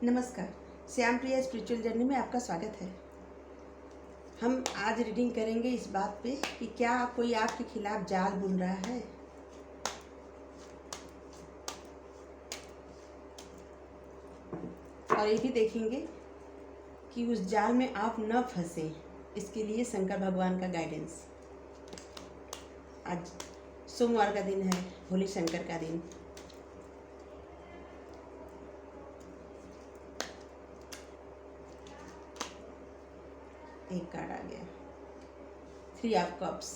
नमस्कार। श्याम प्रिया spiritual journey में आपका स्वागत है। हम आज रीडिंग करेंगे इस बात पे कि क्या कोई आपके खिलाफ जाल बुन रहा है। और ये भी देखेंगे कि उस जाल में आप न फंसे, इसके लिए शंकर भगवान का गाइडेंस। आज सोमवार का दिन है, भोले शंकर का दिन। एक कार्ड आ गया, 3 of cups.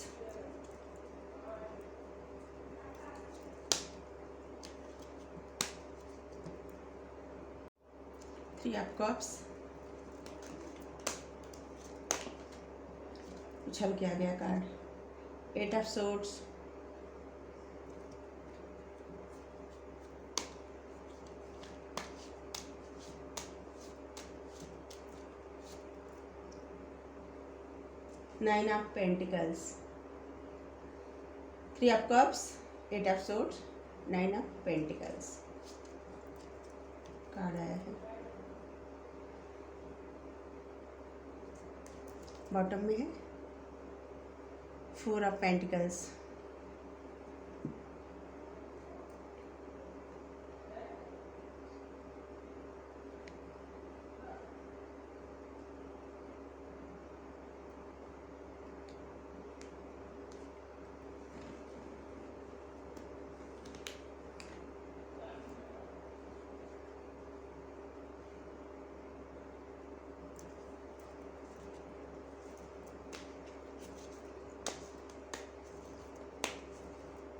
Three of cups उछल के आ गया card, 8 of swords, nine of pentacles, 3 of cups, 8 of swords, 9 of pentacles card आया है। बॉटम में है 4 ऑफ पेंटिकल्स,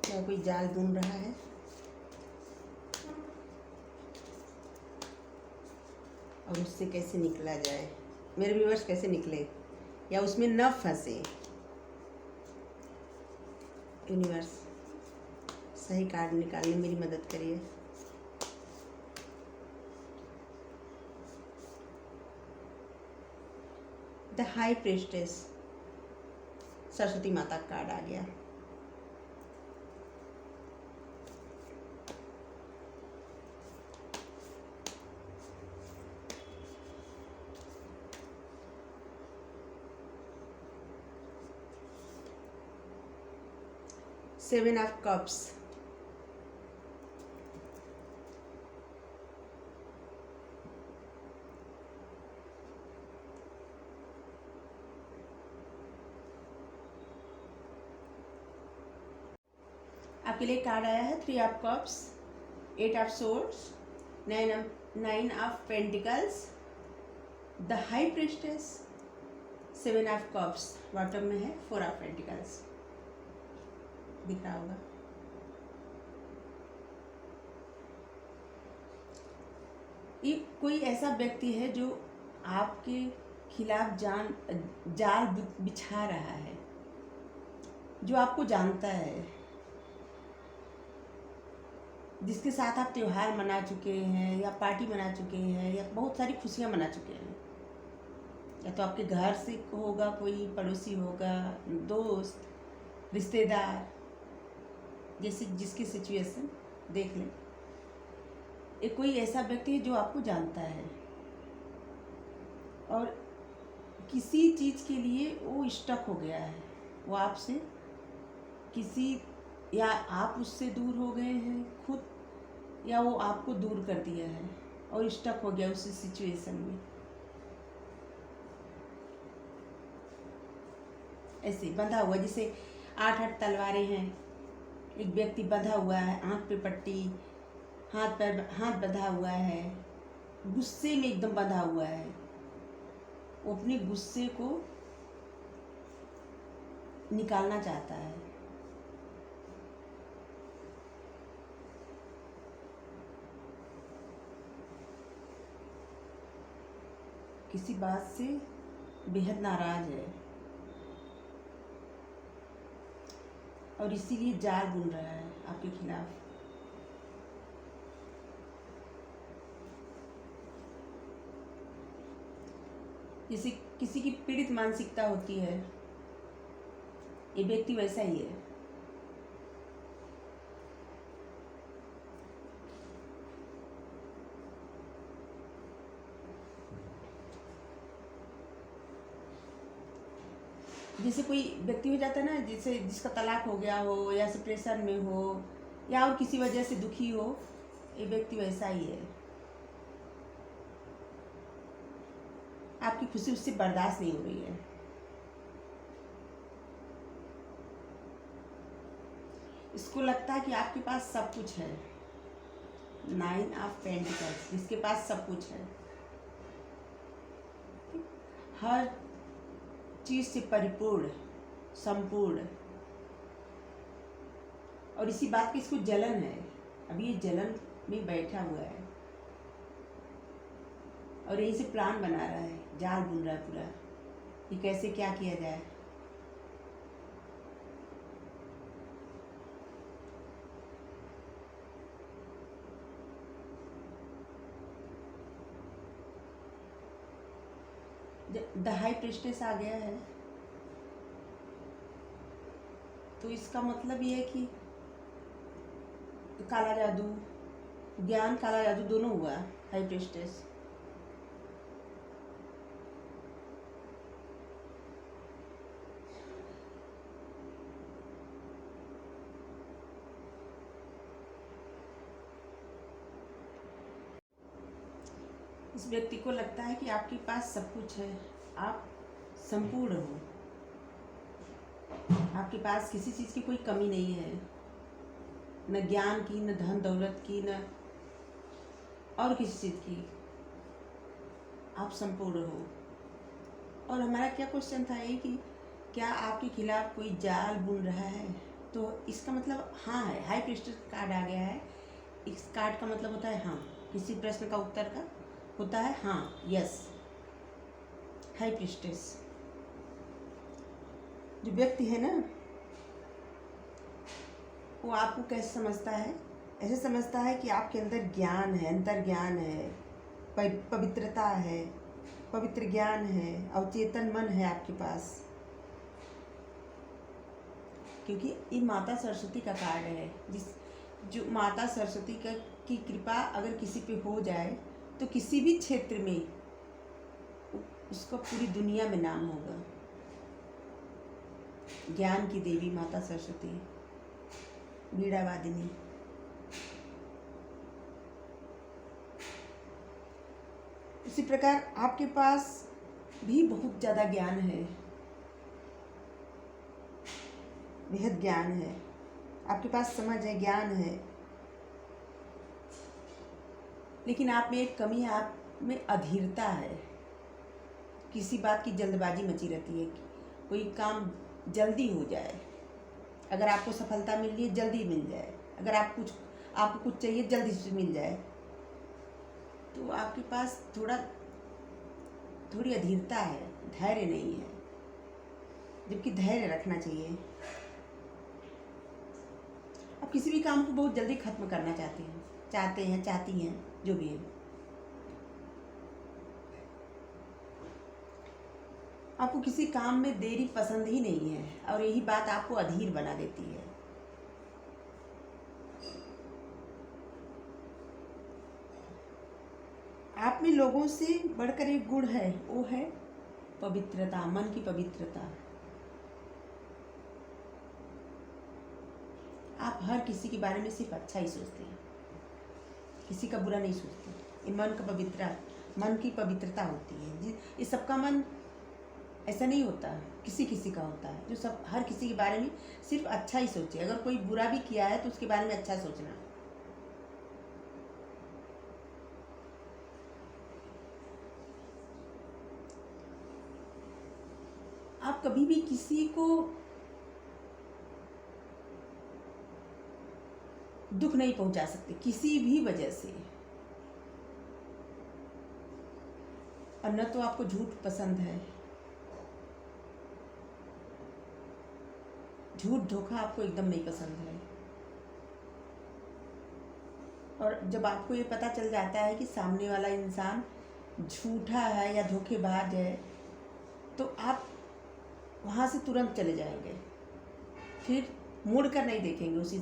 क्या कोई जाल बुन रहा है और उससे कैसे निकला जाए, मेरे व्यूअर्स कैसे निकले या उसमें न फंसे। यूनिवर्स सही कार्ड निकालने मेरी मदद करिए। द हाई प्रीस्टेस, सरस्वती माता का कार्ड आ गया। सेवन ऑफ कप्स, आपके लिए कार्ड आया है 3 of cups, 8 of swords, 9 of pentacles, the high priestess, 7 of cups. Bottom में है 4 ऑफ पेंटिकल्स, दिख रहा होगा। ये कोई ऐसा व्यक्ति है जो आपके खिलाफ जाल बिछा रहा है, जो आपको जानता है, जिसके साथ आप त्योहार मना चुके हैं या पार्टी मना चुके हैं या बहुत सारी खुशियां मना चुके हैं। या तो आपके घर से होगा, कोई पड़ोसी होगा, दोस्त, रिश्तेदार, जैसे जिसकी सिचुएशन देख लें। एक कोई ऐसा व्यक्ति है जो आपको जानता है और किसी चीज़ के लिए वो स्टक हो गया है, वो आपसे किसी, या आप उससे दूर हो गए हैं खुद, या वो आपको दूर कर दिया है और स्टक हो गया उसी सिचुएशन में। ऐसे बंधा हुआ, जैसे 8 तलवारें हैं, एक व्यक्ति बंधा हुआ है, आँख पे पट्टी, हाथ बंधा हुआ है, गुस्से में एकदम बंधा हुआ है। वो अपने गुस्से को निकालना चाहता है। किसी बात से बेहद नाराज है और इसीलिए जाल बुन रहा है आपके खिलाफ। जैसे किसी की पीड़ित मानसिकता होती है, ये व्यक्ति वैसा ही है। जैसे कोई व्यक्ति हो जाता है ना, जैसे जिसका तलाक हो गया हो या डिप्रेशन में हो या और किसी वजह से दुखी हो, ये व्यक्ति वैसा ही है। आपकी खुशी उससे बर्दाश्त नहीं हो रही है। इसको लगता है कि आपके पास सब कुछ है। 9 ऑफ पेंटिकल्स, जिसके पास सब कुछ है, हर चीज से परिपूर्ण, संपूर्ण, और इसी बात की इसको जलन है। अभी ये जलन में बैठा हुआ है और यही से प्लान बना रहा है, जाल बुन रहा है पूरा कि कैसे क्या किया जाए। द हाई प्रिस्टेस आ गया है, तो इसका मतलब ये है कि काला जादू, ज्ञान, काला जादू दोनों हुआ। हाई प्रिस्टेस इस व्यक्ति को लगता है कि आपके पास सब कुछ है, आप संपूर्ण हो, आपके पास किसी चीज़ की कोई कमी नहीं है, न ज्ञान की, न धन दौलत की, न और किसी चीज़ की, आप संपूर्ण हो। और हमारा क्या क्वेश्चन था ये कि क्या आपके खिलाफ कोई जाल बुन रहा है, तो इसका मतलब हाँ है। हाई प्रिस्टेस कार्ड आ गया है, इस कार्ड का मतलब होता है हाँ। किसी प्रश्न का उत्तर का होता है हाँ, यस। हाई प्रिस्टेस जो व्यक्ति है ना, वो आपको कैसे समझता है? ऐसे समझता है कि आपके अंदर ज्ञान है, अंतर ज्ञान है, पवित्रता है, पवित्र ज्ञान है, अवचेतन मन है आपके पास। क्योंकि ये माता सरस्वती का कार्ड है, जो माता सरस्वती की कृपा अगर किसी पे हो जाए तो किसी भी क्षेत्र में उसको पूरी दुनिया में नाम होगा। ज्ञान की देवी माता सरस्वती, वीणावादिनी। इसी प्रकार आपके पास भी बहुत ज़्यादा ज्ञान है, बेहद ज्ञान है, आपके पास समझ है, ज्ञान है, लेकिन आप में एक कमी है, आप में अधीरता है। किसी बात की जल्दबाजी मची रहती है, कोई काम जल्दी हो जाए, अगर आपको सफलता मिल रही है जल्दी मिल जाए, अगर आपको कुछ चाहिए जल्दी से मिल जाए, तो आपके पास थोड़ी अधीरता है, धैर्य नहीं है, जबकि धैर्य रखना चाहिए। आप किसी भी काम को बहुत जल्दी खत्म करना चाहती हैं, जो भी है। आपको किसी काम में देरी पसंद ही नहीं है और यही बात आपको अधीर बना देती है। आप में लोगों से बढ़कर एक गुण है, वो है पवित्रता, मन की पवित्रता। आप हर किसी के बारे में सिर्फ अच्छा ही सोचते हैं, किसी का बुरा नहीं सोचते। ये मन की पवित्रता होती है। ये सबका मन ऐसा नहीं होता, किसी किसी का होता है जो हर किसी के बारे में सिर्फ अच्छा ही सोचे। अगर कोई बुरा भी किया है तो उसके बारे में अच्छा सोचना। आप कभी भी किसी को दुख नहीं पहुंचा सकते किसी भी वजह से। और न तो आपको झूठ पसंद है, झूठ धोखा आपको एकदम नहीं पसंद है। और जब आपको ये पता चल जाता है कि सामने वाला इंसान झूठा है या धोखेबाज है, तो आप वहाँ से तुरंत चले जाएंगे, फिर मुड़ कर नहीं देखेंगे उस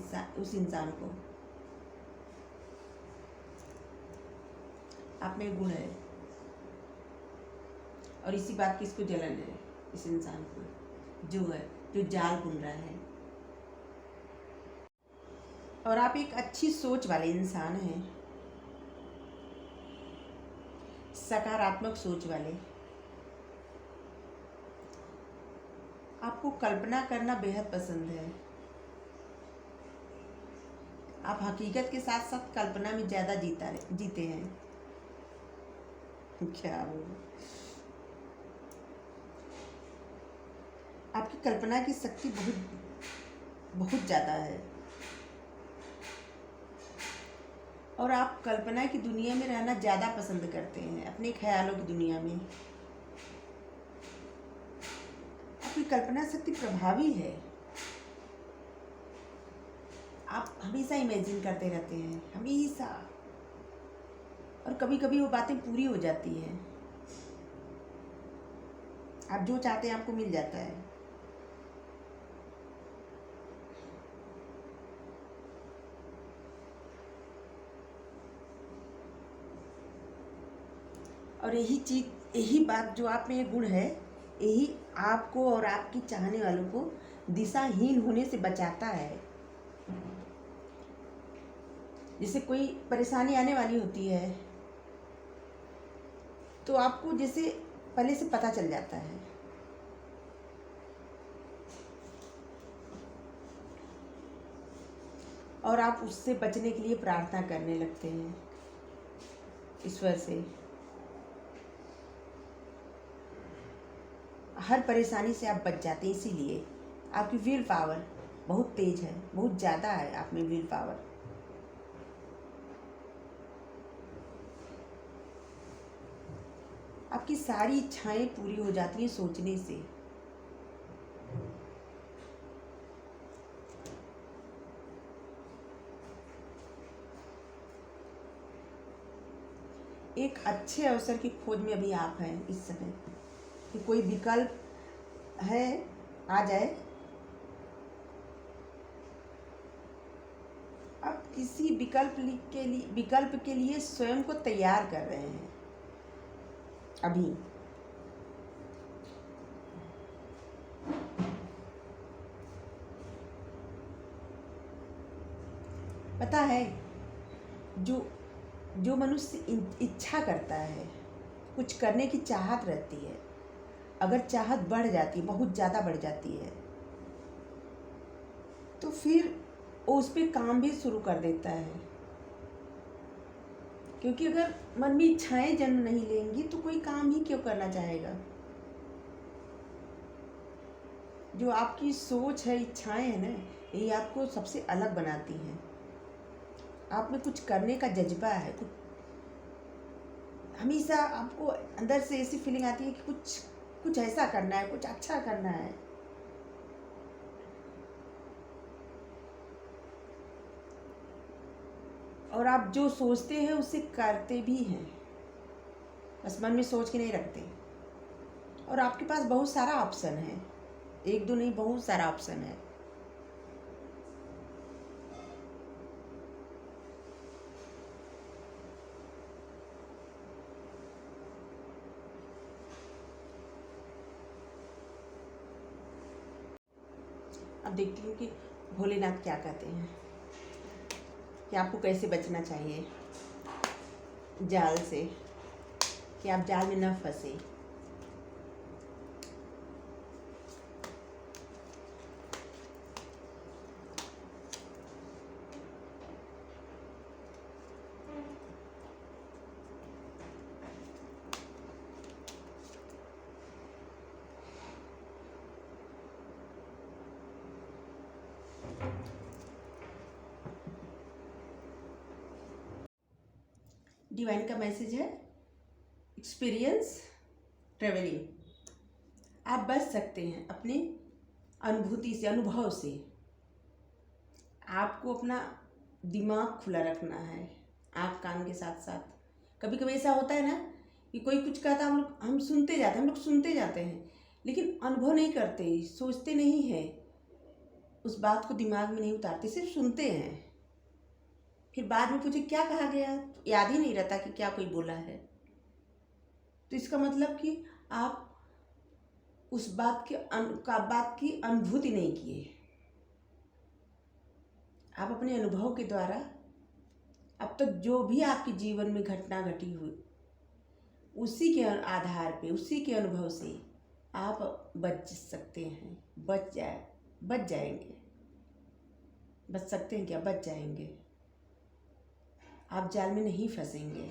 इंसान को। आप में गुण है और इसी बात की इसको जलन है, इस इंसान को। जो है, जो जाल बुन रहा है। और आप एक अच्छी सोच वाले इंसान हैं, सकारात्मक सोच वाले। आपको कल्पना करना बेहद पसंद है। आप हकीकत के साथ साथ कल्पना में ज़्यादा जीते हैं। क्या बोलूं, आपकी कल्पना की शक्ति बहुत बहुत ज़्यादा है। और आप कल्पना की दुनिया में रहना ज़्यादा पसंद करते हैं, अपने ख्यालों की दुनिया में। आपकी कल्पना शक्ति प्रभावी है। आप हमेशा इमेजिन करते रहते हैं, हमेशा। और कभी कभी वो बातें पूरी हो जाती हैं। आप जो चाहते हैं आपको मिल जाता है। और यही चीज़, यही बात जो आप में ये गुण है, यही आपको और आपकी चाहने वालों को दिशाहीन होने से बचाता है। जैसे कोई परेशानी आने वाली होती है तो आपको जैसे पहले से पता चल जाता है। और आप उससे बचने के लिए प्रार्थना करने लगते हैं ईश्वर से। हर परेशानी से आप बच जाते हैं। इसीलिए आपकी विल पावर बहुत तेज है, बहुत ज़्यादा है आप में विल पावर। आपकी सारी इच्छाएं पूरी हो जाती हैं सोचने से। एक अच्छे अवसर की खोज में अभी आप हैं इस समय, कि कोई विकल्प है आ जाए। आप किसी विकल्प के लिए स्वयं को तैयार कर रहे हैं अभी। पता है, जो जो मनुष्य इच्छा करता है, कुछ करने की चाहत रहती है, अगर चाहत बढ़ जाती है, बहुत ज़्यादा बढ़ जाती है, तो फिर वो उस पर काम भी शुरू कर देता है। क्योंकि अगर मन में इच्छाएं जन्म नहीं लेंगी तो कोई काम ही क्यों करना चाहेगा। जो आपकी सोच है, इच्छाएं हैं ना, ये आपको सबसे अलग बनाती हैं। आप में कुछ करने का जज्बा है, कुछ हमेशा आपको अंदर से ऐसी फीलिंग आती है कि कुछ ऐसा करना है, कुछ अच्छा करना है। और आप जो सोचते हैं उसे करते भी हैं, बस मन में सोच के नहीं रखते। और आपके पास बहुत सारा ऑप्शन है, एक दो नहीं, बहुत सारा ऑप्शन है। अब देखती हूँ कि भोलेनाथ क्या कहते हैं, कि आपको कैसे बचना चाहिए जाल से, कि आप जाल में न फंसे। डिवाइन का मैसेज है, एक्सपीरियंस ट्रेवलिंग। आप बच सकते हैं अपनी अनुभूति से, अनुभव से। आपको अपना दिमाग खुला रखना है, आँख कान के साथ साथ। कभी कभी ऐसा होता है ना कि कोई कुछ कहता है, हम सुनते जाते हैं, लेकिन अनुभव नहीं करते, सोचते नहीं हैं, उस बात को दिमाग में नहीं उतारते, सिर्फ सुनते हैं। फिर बाद में पूछे क्या कहा गया, तो याद ही नहीं रहता कि क्या कोई बोला है। तो इसका मतलब कि आप उस बात की अनुभूति नहीं किए। आप अपने अनुभव के द्वारा अब तक जो भी आपके जीवन में घटना घटी हुई, उसी के आधार पे, उसी के अनुभव से आप बच सकते हैं। बच जाएंगे। बच सकते हैं क्या? बच जाएंगे। आप जाल में नहीं फंसेंगे,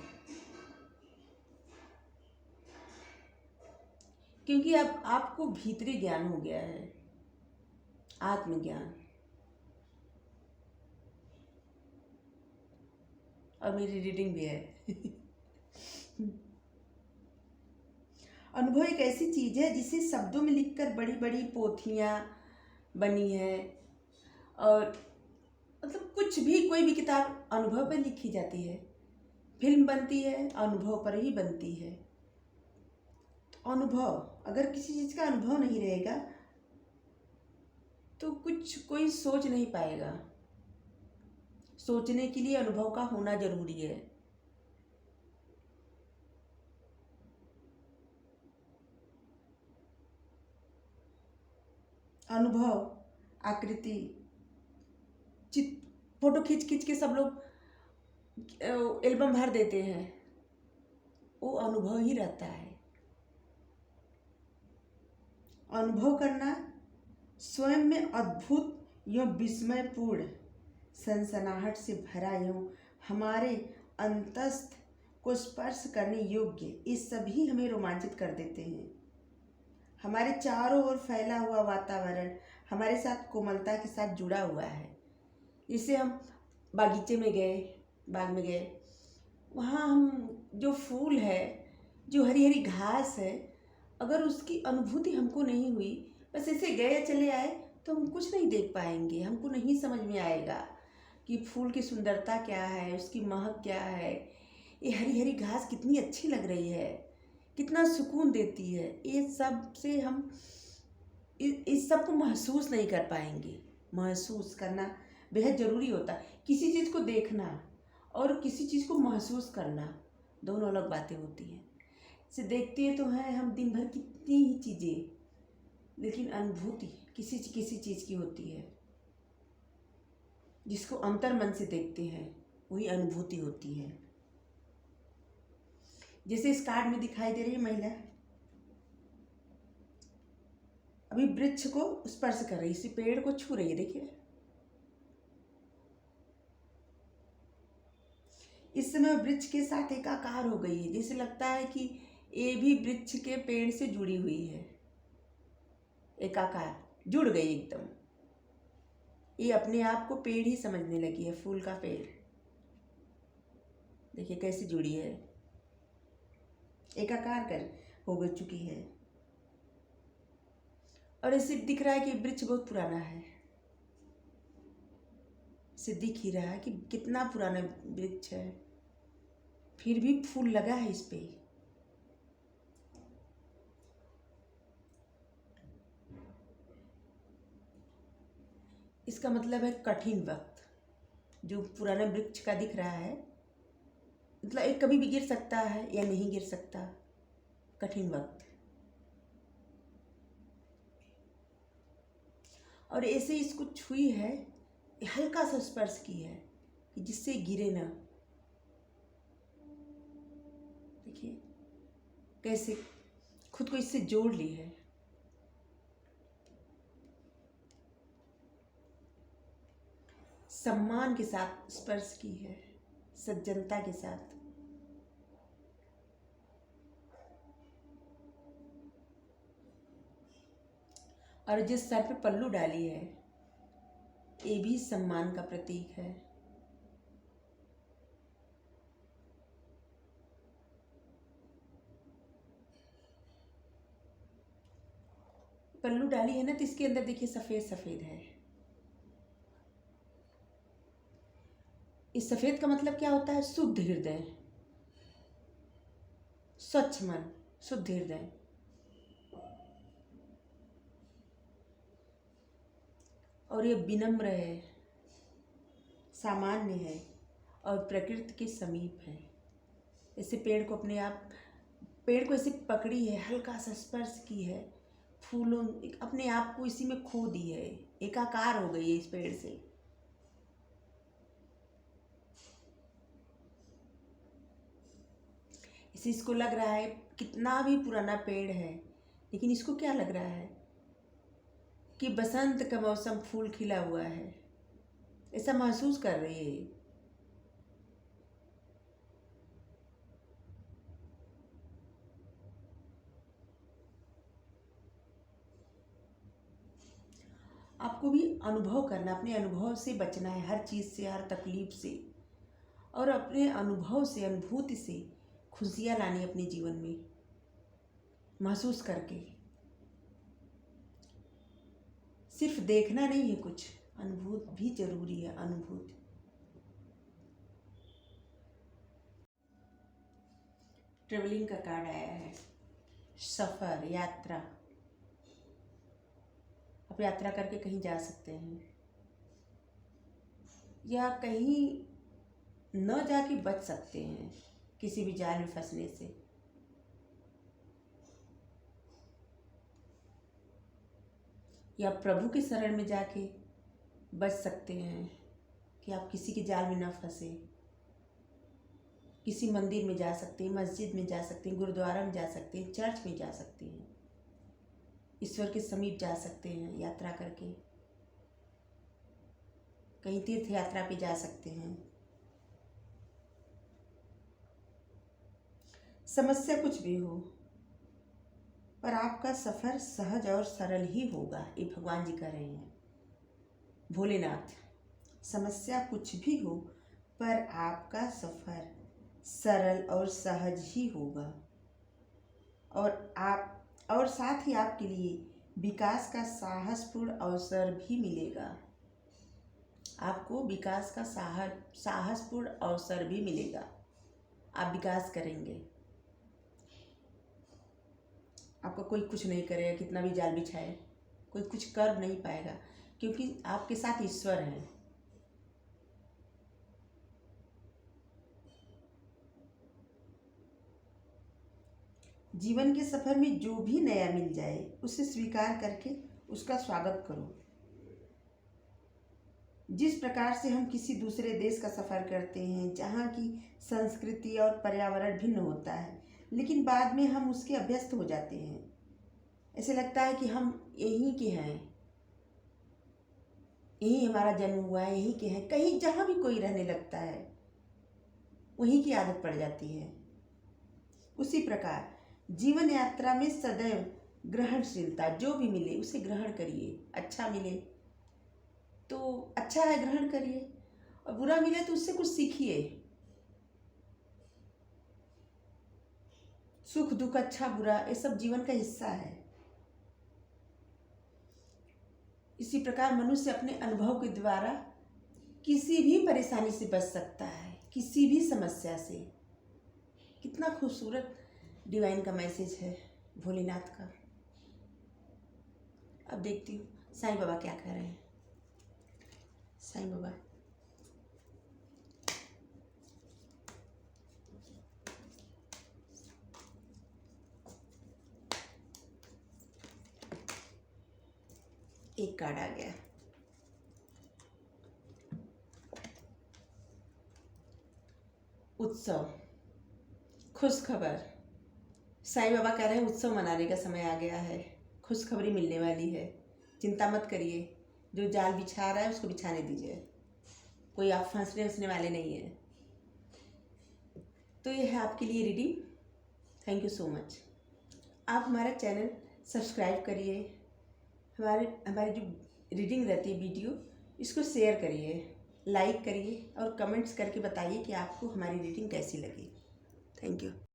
क्योंकि अब आपको भीतरी ज्ञान हो गया है, आत्मज्ञान। और मेरी रीडिंग भी है। अनुभव एक ऐसी चीज है जिसे शब्दों में लिखकर बड़ी बड़ी पोथियां बनी है, और मतलब कुछ भी, कोई भी किताब अनुभव पर लिखी जाती है। फिल्म बनती है, अनुभव पर ही बनती है। तो अनुभव, अगर किसी चीज़ का अनुभव नहीं रहेगा तो कोई सोच नहीं पाएगा। सोचने के लिए अनुभव का होना जरूरी है। अनुभव, आकृति, फोटो खींच खींच के सब लोग एल्बम भर देते हैं, वो अनुभव ही रहता है। अनुभव करना स्वयं में अद्भुत यूं विस्मयपूर्ण सनसनाहट से भरा यूं हमारे अंतस्थ को स्पर्श करने योग्य, ये सभी हमें रोमांचित कर देते हैं। हमारे चारों ओर फैला हुआ वातावरण हमारे साथ कोमलता के साथ जुड़ा हुआ है। जैसे हम बागीचे में गए, बाग में गए, वहाँ हम जो फूल है, जो हरी हरी घास है, अगर उसकी अनुभूति हमको नहीं हुई, बस ऐसे गए चले आए, तो हम कुछ नहीं देख पाएंगे। हमको नहीं समझ में आएगा कि फूल की सुंदरता क्या है, उसकी महक क्या है, ये हरी हरी घास कितनी अच्छी लग रही है, कितना सुकून देती है। ये सब से हम इस सब को महसूस नहीं कर पाएंगे। महसूस करना बेहद ज़रूरी होता है। किसी चीज़ को देखना और किसी चीज़ को महसूस करना दोनों अलग बातें होती हैं। से देखते हैं तो हैं हम दिन भर कितनी ही चीज़ें, लेकिन अनुभूति किसी चीज़ की होती है। जिसको अंतर मन से देखते हैं वही अनुभूति होती है। जैसे इस कार्ड में दिखाई दे रही है महिला, अभी वृक्ष को स्पर्श कर रही है, इसी पेड़ को छू रही है। देखिए, इस समय वृक्ष के साथ एकाकार हो गई है। जैसे लगता है कि ये भी वृक्ष के पेड़ से जुड़ी हुई है, एकाकार, जुड़ गई एकदम। ये अपने आप को पेड़ ही समझने लगी है, फूल का पेड़। देखिए कैसे जुड़ी है, एकाकार कर हो चुकी है। और इसे दिख रहा है कि वृक्ष बहुत पुराना है। इसे दिख ही रहा है कि कितना पुराना वृक्ष है, फिर भी फूल लगा है इस पे। इसका मतलब है कठिन वक्त। जो पुराने वृक्ष का दिख रहा है, मतलब एक कभी भी गिर सकता है या नहीं गिर सकता। कठिन वक्त। और ऐसे इसको छुई है, हल्का सा स्पर्श की है कि जिससे गिरे ना। देखिए कैसे खुद को इससे जोड़ ली है। सम्मान के साथ स्पर्श की है, सज्जनता के साथ। और जिस सर पे पल्लू डाली है, ये भी सम्मान का प्रतीक है। पल्लू डाली है ना, तो इसके अंदर देखिए सफेद सफेद है। इस सफेद का मतलब क्या होता है? शुद्ध हृदय, स्वच्छ मन, शुद्ध हृदय। और ये विनम्र है, सामान्य है और प्रकृति के समीप है। ऐसे पेड़ को अपने आप, पेड़ को ऐसे पकड़ी है, हल्का सा स्पर्श की है, फूलों, अपने आप को इसी में खो दी है, एकाकार हो गई है इस पेड़ से। इसे इसको लग रहा है कितना भी पुराना पेड़ है, लेकिन इसको क्या लग रहा है कि बसंत का मौसम, फूल खिला हुआ है, ऐसा महसूस कर रही है। आपको भी अनुभव करना, अपने अनुभव से बचना है, हर चीज़ से, हर तकलीफ से, और अपने अनुभव से, अनुभूति से खुशियाँ लानी अपने जीवन में, महसूस करके। सिर्फ देखना नहीं है, कुछ अनुभूत भी जरूरी है, अनुभूत। ट्रेवलिंग का कार्ड आया है, सफ़र, यात्रा। आप यात्रा करके कहीं जा सकते हैं, या कहीं न जाके बच सकते हैं किसी भी जाल में फंसने से। या प्रभु के शरण में जाके बच सकते हैं कि आप किसी के जाल में ना फंसे। किसी मंदिर में जा सकते हैं, मस्जिद में जा सकते हैं, गुरुद्वारा में जा सकते हैं, चर्च में जा सकते हैं, ईश्वर के समीप जा सकते हैं यात्रा करके। कहीं तीर्थ यात्रा पे जा सकते हैं। समस्या कुछ भी हो, पर आपका सफ़र सहज और सरल ही होगा, ये भगवान जी कह रहे हैं, भोलेनाथ। समस्या कुछ भी हो, पर आपका सफ़र सरल और सहज ही होगा, और साथ ही आपके लिए विकास का साहसपूर्ण अवसर भी मिलेगा। आपको विकास का साहसपूर्ण अवसर भी मिलेगा। आप विकास करेंगे। आपको कोई कुछ नहीं करेगा, कितना भी जाल बिछाए, कोई कुछ कर नहीं पाएगा, क्योंकि आपके साथ ईश्वर हैं। जीवन के सफ़र में जो भी नया मिल जाए, उसे स्वीकार करके उसका स्वागत करो। जिस प्रकार से हम किसी दूसरे देश का सफ़र करते हैं, जहाँ की संस्कृति और पर्यावरण भिन्न होता है, लेकिन बाद में हम उसके अभ्यस्त हो जाते हैं। ऐसे लगता है कि हम यहीं के हैं, यहीं हमारा जन्म हुआ है, यहीं के हैं। कहीं जहाँ भी कोई रहने लगता है, वहीं की आदत पड़ जाती है। उसी प्रकार जीवन यात्रा में सदैव ग्रहणशीलता, जो भी मिले उसे ग्रहण करिए। अच्छा मिले तो अच्छा है, ग्रहण करिए, और बुरा मिले तो उससे कुछ सीखिए। सुख दुख, अच्छा बुरा, ये सब जीवन का हिस्सा है। इसी प्रकार मनुष्य अपने अनुभव के द्वारा किसी भी परेशानी से बच सकता है, किसी भी समस्या से। कितना खूबसूरत डिवाइन का मैसेज है भोलेनाथ का। अब देखती हूँ साईं बाबा क्या कह रहे हैं। साईं बाबा, एक कार्ड आ गया, उत्सव, खुशखबर। साईं बाबा कह रहे हैं उत्सव मनाने का समय आ गया है, खुशखबरी मिलने वाली है। चिंता मत करिए, जो जाल बिछा रहा है उसको बिछाने दीजिए, कोई आप फंसने उसने वाले नहीं है। तो ये है आपके लिए reading. Thank you so much. आप हमारा चैनल सब्सक्राइब करिए, हमारी जो रीडिंग रहती है वीडियो, इसको शेयर करिए, लाइक करिए, और कमेंट्स करके बताइए कि आपको हमारी रीडिंग कैसी लगी। Thank you.